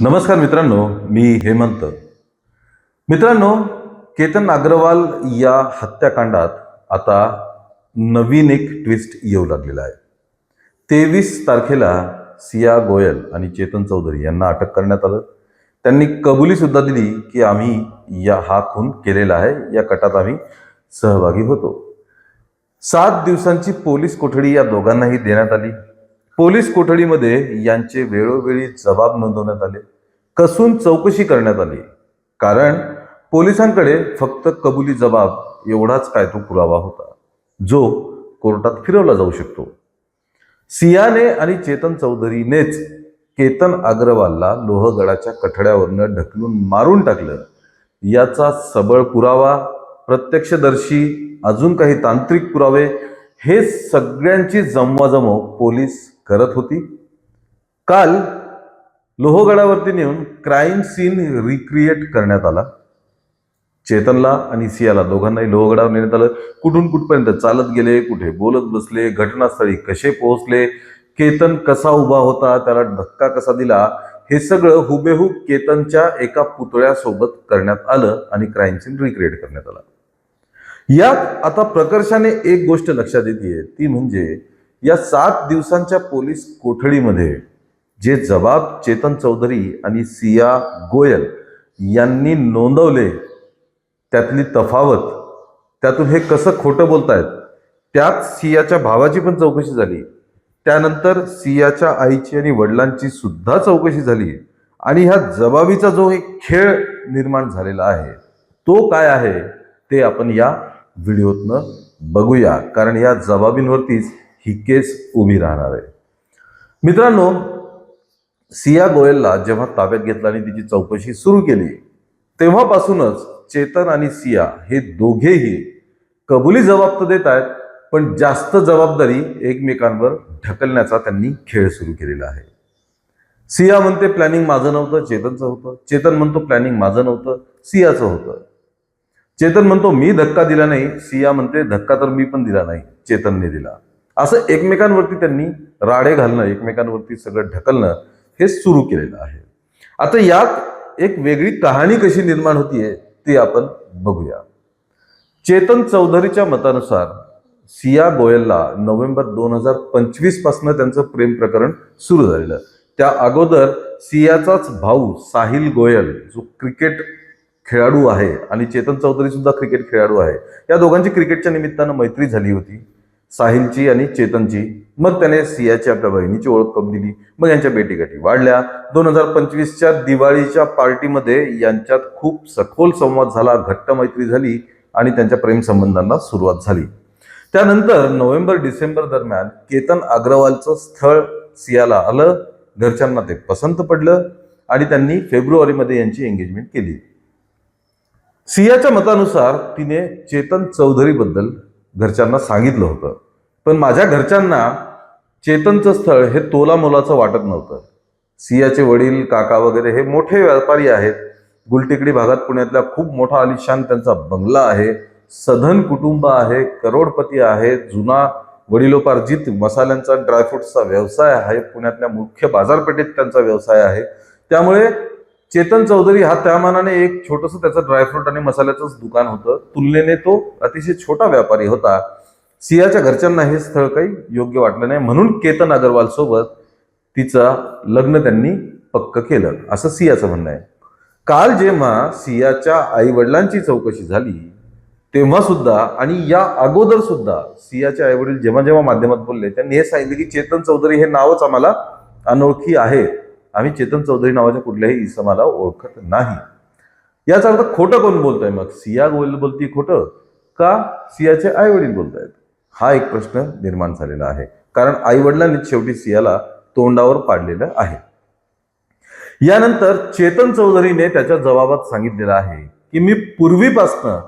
नमस्कार मित्रांनो, मी हेमंत. मित्रांनो, केतन अग्रवाल या हत्याकांडात आता नवीन एक ट्विस्ट येऊ लागलेला आहे. 23 तारखेला सिया गोयल आणि चेतन चौधरी यांना अटक करण्यात आलं. त्यांनी कबुली सुद्धा दिली की आम्ही हा खून केलेला आहे, या कटात आम्ही सहभागी होतो. 7 दिवसांची पोलीस कोठडी या दोघांनाही देण्यात आली. पोलीस कोठडीमध्ये यांचे वेळोवेळी जबाब नोंदवण्यात आले, कसून चौकशी करण्यात आली. कारण पोलिसांकडे फक्त कबुली जबाब एवढाच काय तो पुरावा होता, जो कोर्टात फिरवला जाऊ शकतो. सियाने आणि चेतन चौधरीनेच केतन अग्रवालला लोहगडाच्या कठड्यावरनं ढकलून मारून टाकलं, याचा सबळ पुरावा, प्रत्यक्षदर्शी, अजून काही तांत्रिक पुरावे, हे सगळ्यांची जमवाजमव पोलीस करत होती. काल लोहगडावरती नेऊन क्राईम सीन रिक्रिएट करण्यात आला. चेतनला आणि सियाला दोघांनाही लोहगडावर नेण्यात आलं. कुठून कुठपर्यंत चालत गेले, कुठे बोलत बसले, घटनास्थळी कसे पोहोचले, केतन कसा उभा होता, त्याला धक्का कसा दिला, हे सगळं हुबेहूब केतनच्या एका पुतळ्यासोबत करण्यात आलं आणि क्राईम सीन रिक्रिएट करण्यात आला. यात आता प्रकर्षाने एक गोष्ट लक्षात येते, ती म्हणजे या 7 दिवसांच्या पोलीस कोठडीमध्ये जे जबाब चेतन चौधरी आणि सिया गोयल यांनी नोंदवले, त्यातली तफावत, त्यातून हे कसं खोटं बोलतायत, त्यात सियाच्या भावाची पण चौकशी झाली. त्यानंतर सियाच्या आईची आणि वडिलांची सुद्धा चौकशी झाली. आणि ह्या जबाबीचा जो एक खेळ निर्माण झालेला आहे, तो काय आहे ते आपण या व्हिडिओतनं बघूया. कारण या जबाबींवरतीच ही केस उभी राहणार आहे. मित्रांनो, सिया गोयलला जेव्हा ताब्यात घेतलं आणि तिची चौकशी सुरू केली, तेव्हापासूनच चेतन आणि सिया हे दोघेही कबुली जबाब तर देत आहेत, पण जास्त जबाबदारी एकमेकांवर ढकलण्याचा त्यांनी खेळ सुरू केलेला आहे. सिया म्हणते प्लॅनिंग माझं नव्हतं, चेतनचं होतं. चेतन म्हणतो प्लॅनिंग माझं नव्हतं, सियाचं होतं. चेतन म्हणतो मी धक्का दिला नाही, सिया म्हणते धक्का तर मी पण दिला नाही, चेतनने दिला. असं एकमेकांवरती त्यांनी राडे घालणं, एकमेकांवरती सगळं ढकलणं हे सुरू केलेलं आहे. आता यात एक वेगळी कहाणी कशी निर्माण होतीये ती आपण बघूया. चेतन चौधरीच्या मतानुसार सिया गोयलला नोव्हेंबर 2025 पासून त्यांचं प्रेम प्रकरण सुरू झालेलं. त्या अगोदर सियाचाच भाऊ साहिल गोयल, जो क्रिकेट खेळाडू आहे, आणि चेतन चौधरी सुद्धा क्रिकेट खेळाडू आहे, या दोघांची क्रिकेटच्या निमित्तानं मैत्री झाली होती, साहिलची आणि चेतनची. मग त्याने सियाची आपल्या बहिणीची ओळख करून दिली. मग यांच्या भेटीगाठी वाढल्या. 2025च्या दिवाळीच्या पार्टीमध्ये यांच्यात खूप सखोल संवाद झाला, घट्ट मैत्री झाली आणि त्यांच्या प्रेमसंबंधांना सुरुवात झाली. त्यानंतर नोव्हेंबर-डिसेंबर दरम्यान केतन अग्रवालचं स्थळ सियाला आलं, घरच्यांना ते पसंत पडलं आणि त्यांनी फेब्रुवारीमध्ये यांची एंगेजमेंट केली. सियाच्या मतानुसार तिने चेतन चौधरीबद्दल घरच्यांना सांगितलं होतं, पण माझ्या घरच्यांना चेतनचं स्थळ हे तोला मोलाचं वाटत नव्हतं. सियाचे वडील, काका वगैरे हे मोठे व्यापारी आहेत. गुलटेकडी भागात पुण्यातल्या खूप मोठा आलिशान त्यांचा बंगला आहे, सधन कुटुंब आहे, करोडपती आहे, जुना वडिलोपार्जित मसाल्यांचा, ड्रायफ्रुट्सचा व्यवसाय आहे, पुण्यातल्या मुख्य बाजारपेठेत त्यांचा व्यवसाय आहे. त्यामुळे चेतन चौधरी हा त्या मानाने एक छोटंसं त्याचं ड्रायफ्रूट आणि मसाल्याचंच दुकान होतं, तुलनेने तो अतिशय छोटा व्यापारी होता. सियाच्या घरच्यांना हे स्थळ काही योग्य वाटलं नाही, म्हणून केतन अग्रवाल सोबत तिचं लग्न त्यांनी पक्क केलं, असं सियाचं म्हणणं आहे. काल जेव्हा सियाच्या आई वडिलांची चौकशी झाली, तेव्हा सुद्धा आणि या अगोदर सुद्धा सियाचे आई वडील जेव्हा जेव्हा माध्यमात बोलले, त्यांनी हे सांगितले की चेतन चौधरी हे नावच आम्हाला अनोळखी आहे, आम्ही चेतन चौधरी नावाच्या कुठल्याही इसमाला ओळखत नाही. याचा अर्थ खोटं कोण बोलतोय? मग सिया गोयल बोलती खोटं का सियाचे आई वडील बोलतायत? हा एक प्रश्न निर्माण झालेला आहे. कारण आई वडिलांनी शेवटी सियाला तोंडावर पाडलेलं आहे. यानंतर चेतन चौधरीने त्याच्या जबाबात सांगितलेलं आहे की मी पूर्वीपासनं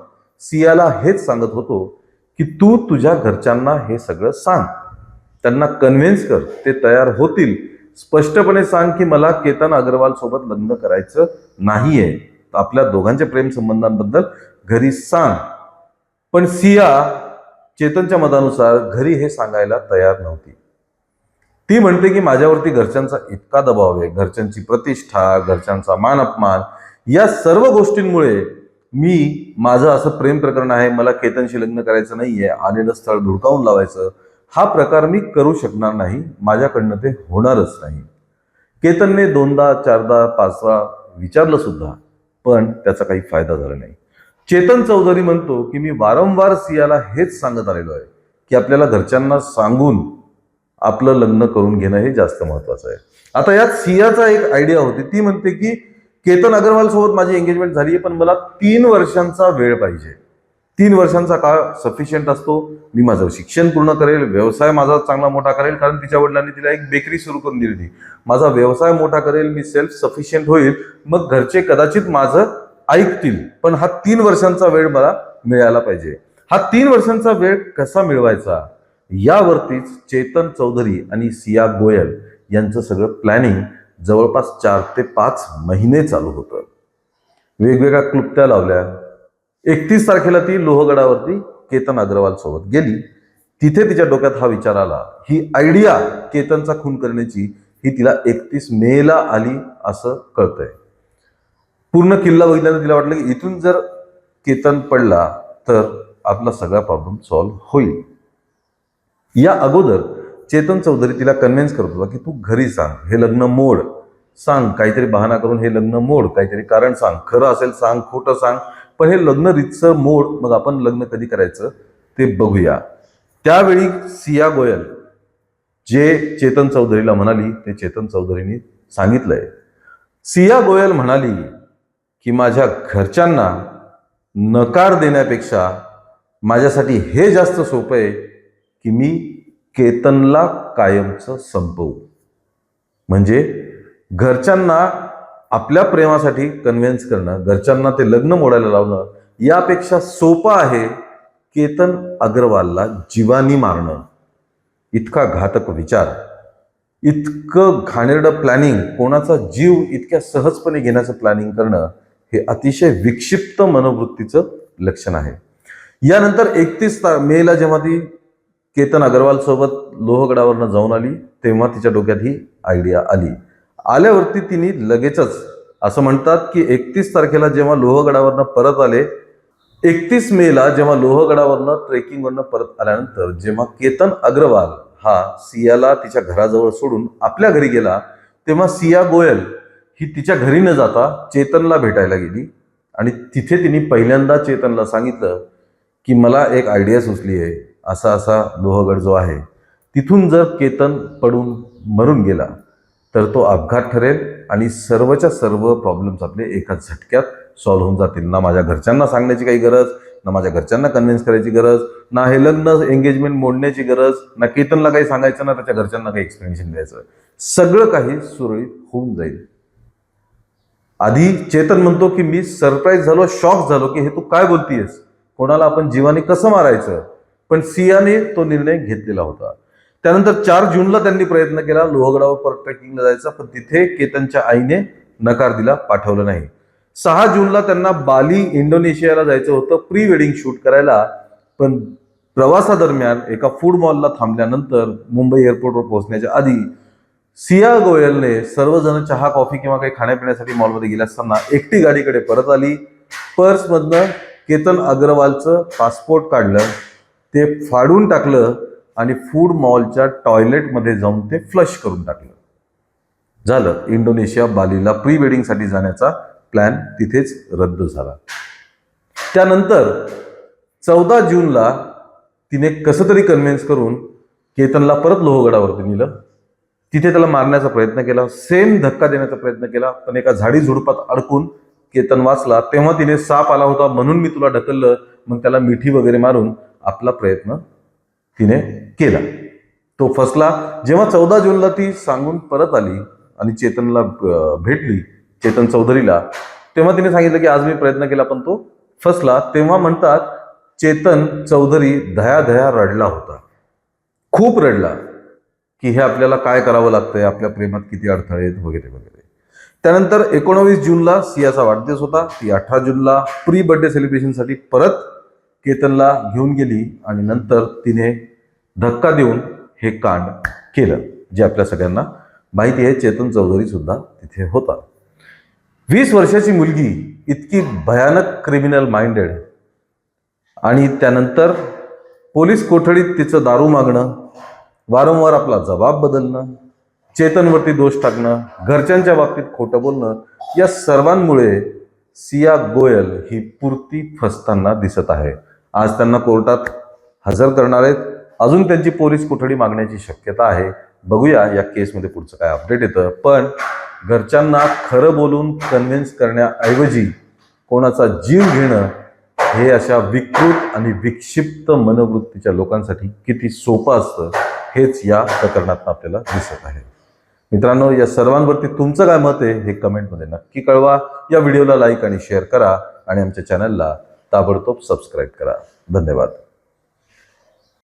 सियाला हेच सांगत होतो की तू तुझ्या घरच्यांना हे सगळं सांग, त्यांना कन्व्हिन्स कर, ते तयार होतील. स्पष्टपणे सांग की मला केतन अग्रवाल सोबत लग्न करायचं नाहीये, आपल्या दोघांच्या प्रेम संबंधांबद्दल घरी सांग. पण सिया चेतनच्या मतानुसार घरी हे सांगायला तयार नव्हती. ती म्हणते की माझ्यावरती घरच्यांचा इतका दबाव आहे, घरच्यांची प्रतिष्ठा, घरच्यांचा मान अपमान, या सर्व गोष्टींमुळे माझं असं प्रेम प्रकरण आहे, मला केतनशी लग्न करायचं नाहीये, आलेलं स्थळ धुडकावून लावायचं, हा प्रकार मी करू शकणार नाही, माझ्याकडनं ते होणारच नाही. केतनने 2दा 4दा 5दा विचारलं सुद्धा, पण त्याचा काही फायदा झाला नाही. चेतन चौधरी म्हणतो की मी वारंवार सियाला हेच सांगत आलेलो आहे की आपल्याला घरच्यांना सांगून आपलं लग्न करून घेणं हे जास्त महत्वाचं आहे. आता यात सियाचा एक आयडिया होती, ती म्हणते की केतन अग्रवाल सोबत माझी एंगेजमेंट झाली आहे, पण मला 3 वर्षांचा वेळ पाहिजे. 3 वर्षांचा काळ सफिशियंट असतो. मी माझं शिक्षण पूर्ण करेल, व्यवसाय माझा चांगला मोठा करेल, कारण तिच्या वडिलांनी तिला एक बेकरी सुरू करून दिली होती. माझा व्यवसाय मोठा करेल, मी सेल्फ सफिशियंट होईल, मग घरचे कदाचित माझं ऐकतील, पण हा 3 वर्षांचा वेळ मला मिळायला पाहिजे. हा 3 वर्षांचा वेळ कसा मिळवायचा, यावरतीच चेतन चौधरी आणि सिया गोयल यांचं सगळं प्लॅनिंग जवळपास 4 ते 5 महिने चालू होतं. वेगवेगळ्या क्लुप्त्या लावल्या. 31 तारखेला ती लोहगडावरती केतन अग्रवाल सोबत गेली. तिथे तिच्या डोक्यात हा विचार आला, ही आयडिया केतनचा खून करण्याची ही तिला 31 मेला आली असं कळतंय. पूर्ण किल्ला बघितल्यानं तिला वाटलं की इथून जर केतन पडला तर आपला सगळा प्रॉब्लेम सॉल्व्ह होईल. या अगोदर चेतन चौधरी तिला कन्व्हिन्स करत होता की तू घरी सांग, हे लग्न मोड, सांग काहीतरी बहाणा करून हे लग्न मोड, काहीतरी कारण सांग, खरं असेल सांग, खोटं सांग, पण हे लग्न रीतसर मोड, मग आपण लग्न कधी करायचं ते बघूया. त्यावेळी सिया गोयल जे चेतन चौधरीला म्हणाली ते चेतन चौधरींनी सांगितलंय. सिया गोयल म्हणाली की माझ्या घरच्यांना नकार देण्यापेक्षा माझ्यासाठी हे जास्त सोपं आहे की मी केतनला कायमचं संपवू. म्हणजे घरच्यांना आपल्या प्रेमासाठी कन्व्हिन्स करणं, घरच्यांना ते लग्न मोडायला लावणं, यापेक्षा सोपं आहे केतन अग्रवालला जीवानी मारणं. इतका घातक विचार, इतकं घाणेरडं प्लॅनिंग, कोणाचा जीव इतक्या सहजपणे घेण्याचं प्लॅनिंग करणं हे अतिशय विक्षिप्त मनोवृत्तीचं लक्षण आहे. यानंतर 31 मेला जेव्हा ती केतन अग्रवाल सोबत लोहगडावरनं जाऊन आली, तेव्हा तिच्या डोक्यात ही आयडिया आली. आल्यावरती तिने लगेचच, असं म्हणतात की 31 तारखेला जेव्हा लोहगडावरनं परत आले, 31 मेला जेव्हा लोहगडावरनं ट्रेकिंगवरनं परत आल्यानंतर जेव्हा केतन अग्रवाल हा सियाला तिच्या घराजवळ सोडून आपल्या घरी गेला, तेव्हा सिया गोयल ही तिच्या घरी न जाता चेतनला भेटायला गेली आणि तिथे तिने पहिल्यांदा चेतनला सांगितलं की मला एक आयडिया सुचली आहे, असा असा लोहगड जो आहे तिथून जर केतन पडून मरून गेला तर तो अपघात ठरेल आणि सर्वच्या सर्व प्रॉब्लेम्स आपले एकाच झटक्यात सॉल्व्ह होऊन जातील. ना माझ्या घरच्यांना सांगण्याची काही गरज, ना माझ्या घरच्यांना कन्व्हिन्स करायची गरज, ना हे लग्न एंगेजमेंट मोडण्याची गरज, ना केतनला काही सांगायचं, ना त्याच्या घरच्यांना काही एक्सप्लेनेशन द्यायचं. सगळं काही सुरळीत होऊन जाईल. आधी चेतन म्हणतो की मी सरप्राईज झालो, शॉक झालो की हे तू काय बोलतीयस, कोणाला आपण जीवाने कसं मारायचं, पण सियाने तो निर्णय घेतलेला होता. त्यानंतर 4 जूनला त्यांनी प्रयत्न केला लोहगडावर परत ट्रेकिंगला जायचा, पण तिथे केतनच्या आईने नकार दिला, पाठवलं नाही. 6 जूनला त्यांना बाली इंडोनेशियाला जायचं होतं प्री वेडिंग शूट करायला, पण प्रवासादरम्यान एका फूड मॉलला थांबल्यानंतर मुंबई एअरपोर्टवर पोहोचण्याच्या आधी सिया गोयलने सर्वजण चहा कॉफी किंवा काही खाण्यापिण्यासाठी मॉलमध्ये गेले असताना एकटी गाडीकडे परत आली. पर्समधनं केतन अग्रवालचं पासपोर्ट काढलं, ते फाडून टाकलं आणि फूड मॉलच्या टॉयलेटमध्ये जाऊन ते फ्लश करून टाकलं. झालं, इंडोनेशिया बालीला प्री वेडिंगसाठी जाण्याचा प्लॅन तिथेच रद्द झाला. त्यानंतर 14 जूनला तिने कसं तरी कन्व्हिन्स करून केतनला परत लोहगडावरती नेलं. तिथे त्याला मारण्याचा प्रयत्न केला, सेम धक्का देण्याचा प्रयत्न केला, पण एका झाडी झुडपात अडकून केतन वाचला. तेव्हा तिने साप आला होता म्हणून मी तुला ढकललं, मग त्याला मिठी वगैरे मारून आपला प्रयत्न तिने केला. तो फसला. जेव्हा 14 जूनला ती सांगून परत आली आणि चेतनला भेटली, चेतन चौधरीला, तेव्हा तिने सांगितलं की आज मी प्रयत्न केला पण तो फसला. तेव्हा म्हणतात चेतन चौधरी दया रडला होता, खूप रडला की हे आपल्याला काय करावं लागतंय, आपल्या प्रेमात किती अडथळे आहेत वगैरे वगैरे. त्यानंतर 19 जूनला सियाचा वाढदिवस होता. ती 18 जूनला प्री बर्थडे सेलिब्रेशनसाठी परत केतनला घेऊन गेली आणि नंतर तिने धक्का देऊन हे कांड केलं. जे आपल्या सगळ्यांना माहिती आहे. चेतन चौधरी सुद्धा तिथे होता. 20 वर्षाची मुलगी इतकी भयानक क्रिमिनल माइंडेड आणि त्यानंतर पोलीस कोठडीत तिचं दारू मागणं, वारंवार आपला जबाब बदलणं, चेतनवरती दोष टाकणं, घरच्यांच्या बाबतीत खोटं बोलणं, या सर्वांमुळे सिया गोयल ही पुरती फसताना दिसत आहे. आज त्यांना कोर्टात हजर करणार आहेत. अजून त्यांची पोलीस कोठडी मागण्याची शक्यता आहे. बघूया या केसमध्ये पुढचं काय अपडेट येतं. पण घरच्यांना खरं बोलून कन्व्हिन्स करण्याऐवजी कोणाचा जीव घेणं हे अशा विकृत आणि विक्षिप्त मनोवृत्तीच्या लोकांसाठी किती सोपं असतं हेच या प्रकरणात आपल्याला दिसत आहे. मित्रांनो, या सर्वांवरती तुमचं काय मत आहे हे कमेंटमध्ये नक्की कळवा. या व्हिडिओला लाईक आणि शेअर करा आणि आमच्या चॅनलला ताबडतोब सबस्क्राईब करा. धन्यवाद.